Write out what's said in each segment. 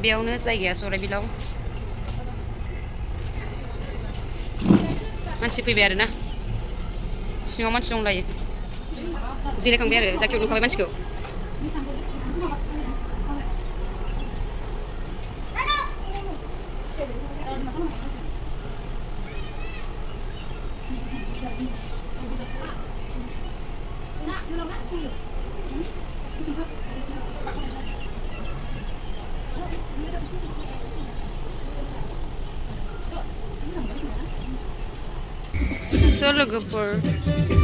बेयावनो जायगाया सराइबिलाव मानसि फैबाय आरो ना सिङाव मानसि दंलायो देलायखांबाय आरो जाखियाव नुखाबाय मानसिखौ लोगोफोर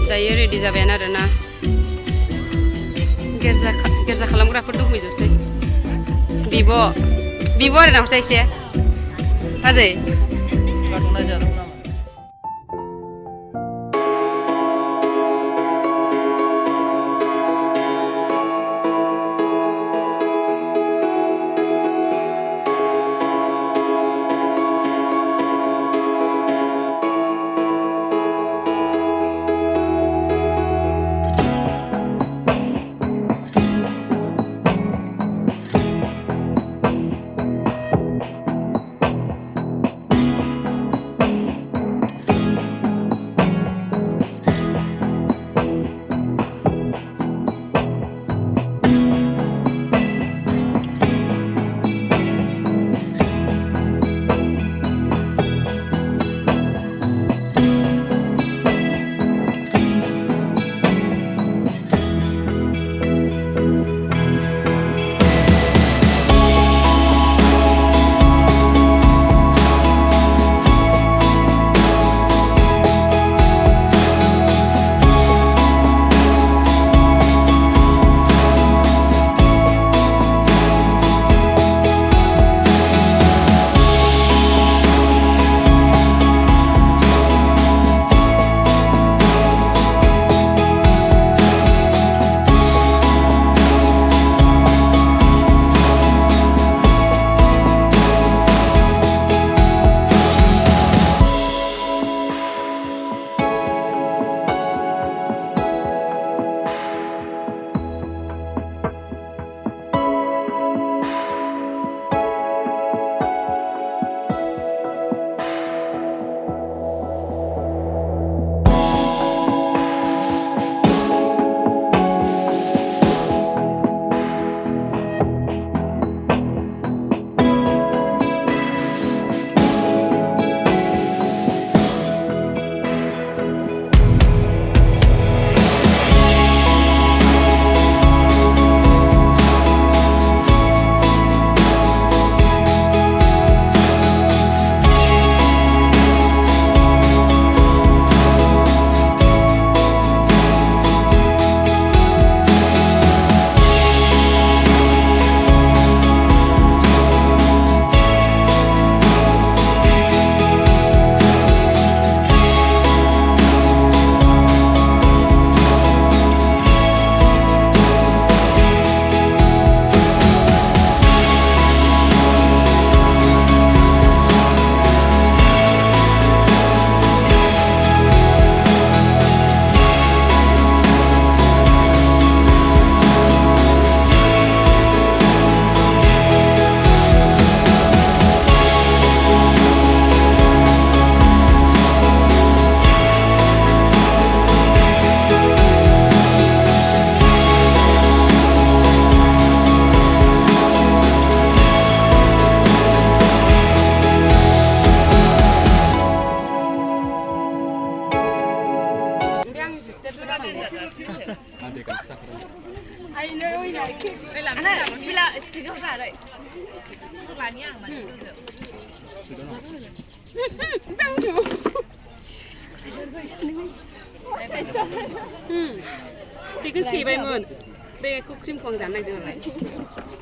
दायो रेडि जाबायानो आरोना गेरजा खालामग्राफोर दंफैजोबसै बिब' आरो नामसा एसे बाजै बेखौ सेबायमोन बेखौ क्रिमखौ आं जानो नागिरदों नालाय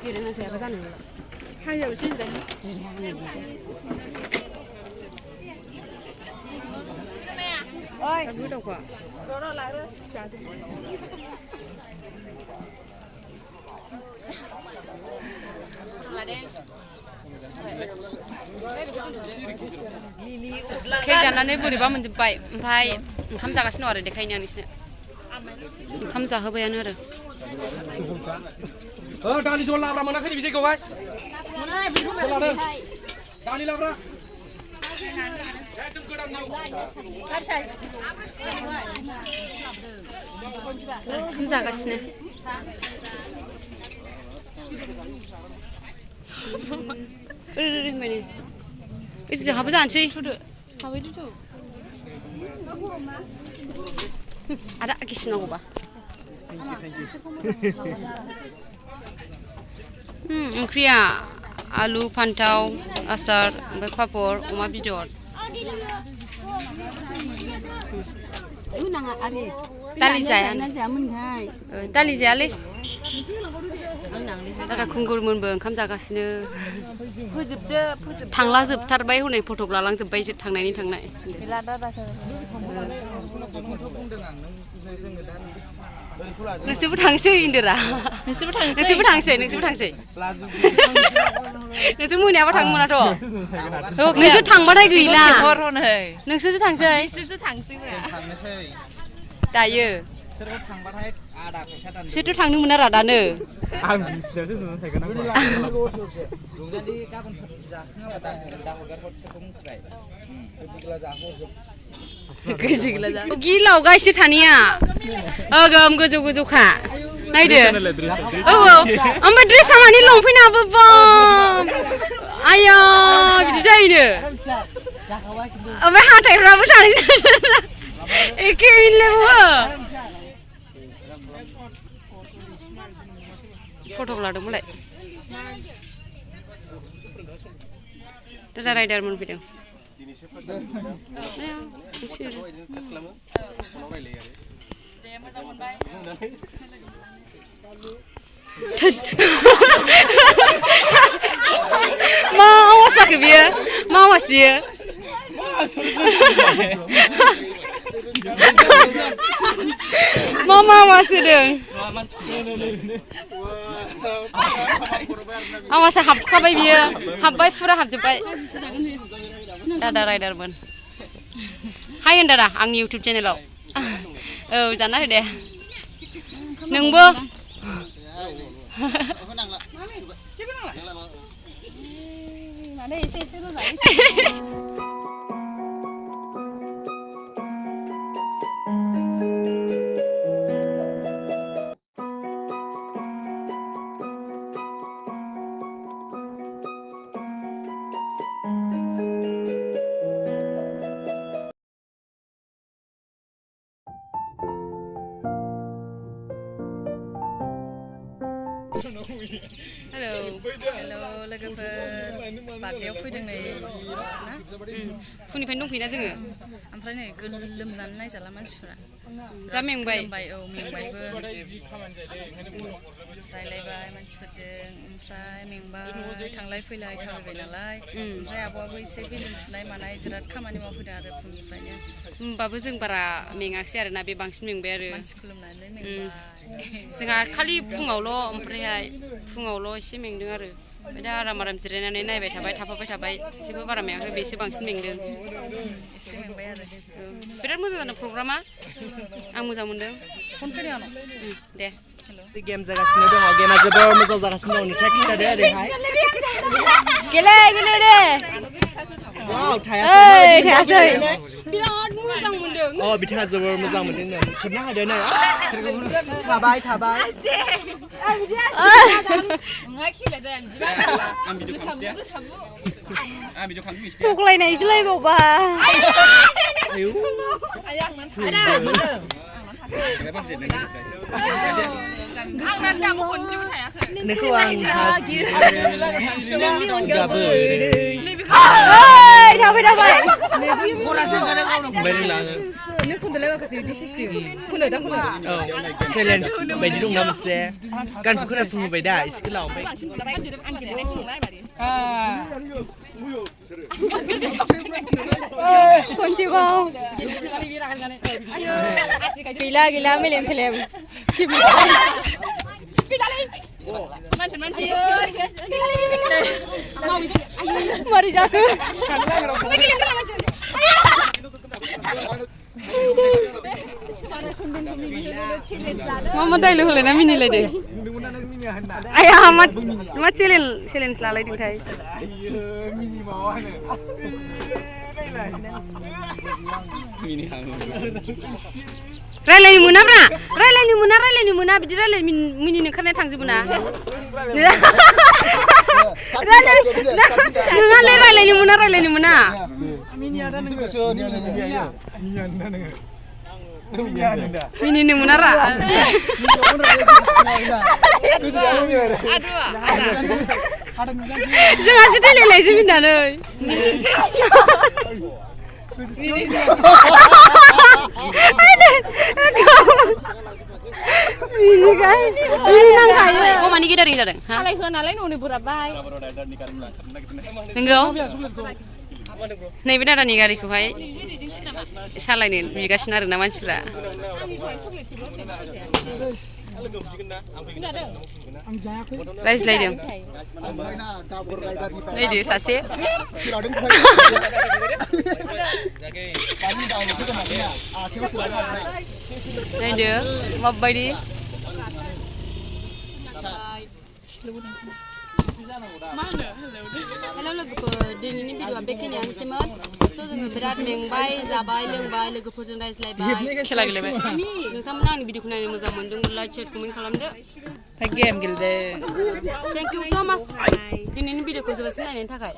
जिरायना जायाबा जानो नंला हायावसो ओइ गोदावखा केक जानानै बोरैबा मोनजोब्बाय ओमफ्राय ओंखाम जागासिनो दं आरो देखायनो आं नोंसिनो ओंखाम जाहोबायानो आरो दालि जल लाब्रा मोनाखै बिदिखौहाय जागासिनो ओरैबायदि ओरै जोंहाबो जानोसै आदा गिसिनांगौबा ओंख्रिया आलु फान्थाव आसार ओमफ्राय पापर अमा बेदर दालि जाया दालि जायालै दादा खुंगुरमोनबो ओंखाम जागासिनो थांला जोबथारबाय हनै फटक लालांजोब्बाय थांनायनि थांनाय नोंसोरबो थांसै इन्दोरा नोंसोरबो थांसै नोंसोर मोनायाबा थांनो मोनाथ' नोंसोर थांबाथाय गैला नोंसोरसो थांसै दायो बिसोरथ' थांनो मोना रादानो आं बिसिनावसो नुनो थांगोन गिलाव गायसो थानिया ओगोम गोजौ गोजौखा नायदो औ ओमफ्राय ड्रेसा मानि लंपेन्टआबो बाम आया बिदि जायोनो ओमफ्राय हाथायफ्राबो सानै एखे मिलायबावो फटक लादोंमोनलाय दादा राइडार मोनफैदों मा आवाज जाखो बियो मा आवाज बियो मा आवाज होदों आवाजआ हाबखाबाय बियो हाबबाय फुरा हाबजोब्बाय दादा राइडारमोन हाय होन दादा आंनि इउटुब चेनेलाव औ जाना हो दे नोंबो हेल' लोगोफोर बार्थडेआव फैदों नै ना फुंनिफ्रायनो दंफैना जोङो ओमफ्राय नै गोलोमनानै नायजाला मानसिफोरा जा मेंबाय औ मेंबायबो रायलायबाय मानसिफोरजों ओमफ्राय मेंबाय थांलाय फैलाय थाबायबाय नालाय ओमफ्राय आब'आबो एसे बेलुन सुनाय मानाय बिराद खामानि मावफैदों आरो फुंनिफ्रायनो होमबाबो जों बारा मेङाखिसै आरोना बे बांसिन मेंबाय आरो मानसि खुलुमनानै मेंबाय जोंहा खालि फुङावल' ओमफ्रायहाय फुङावल' एसे मेंदों आरो ओमफ्राय दा आराम जिरायनानै नायबाय थाबाय थाफाबाय थाबाय जेबो बारा मेङाखै बेसो बांसिन मेंदों एसे मेंबाय आरो बिराद मोजां जादों प्रग्रामा आं मोजां मोनदों फन फैदों आंनाव दे गेम जागासिनो दङ गेमा जोबोर मोजां जागासिनो दं नोंथाङा खिथादो ओरैहाय गेले दे वाव थायासै बिराद मोजां मोनदों बिथाङा जोबोर मोजां मोनदों खुरना होदो नै थाबाय थगायनायसो लायबावबा नोंखौ आं थाबाय चेलेन्ज बायदि दंना मोनसे गानखौ खोनासंहोबाय दा एसे गोलाव गैला मेलेम थेलेम मारै जाखो मा डाइलग होलायना मिनिलायदों आया मा चेलेन्ज लालायदोंथाय रायलायनो मोना बिदि रायलायनो मिनिनो ओंखारनाय थांजोबो ना नोंहालाय रायलायनो मोना मिनिनो मोना रा जोंहासो देलायलायसो मिनिनानै मानि गेदारिं जादों सालाय होनालाय न'नि बोराबबाय नंगौ नैबे दादानि गारिखौहाय सालायनो बिगासिनो आरोना मानसिफ्रा रायज्लायदों नैदो सासे नायदो माबायदि हेलौ लोगोफोर दिनैनि भिडिअआ बेखिनियानोसैमोन जोङो बिराद मेंबाय जाबाय लोंबाय लोगोफोरजों रायज्लायबाय खेला गेलेबाय नोंथांमोना आंनि भिडिअखौ नायनो मोजां मोनदोंब्ला शेयार कमेन्ट खालामदो गेम गेलेदों थेंक इउ स' माच दिनैनि भिडिअखौ जोबोद नायनायनि थाखाय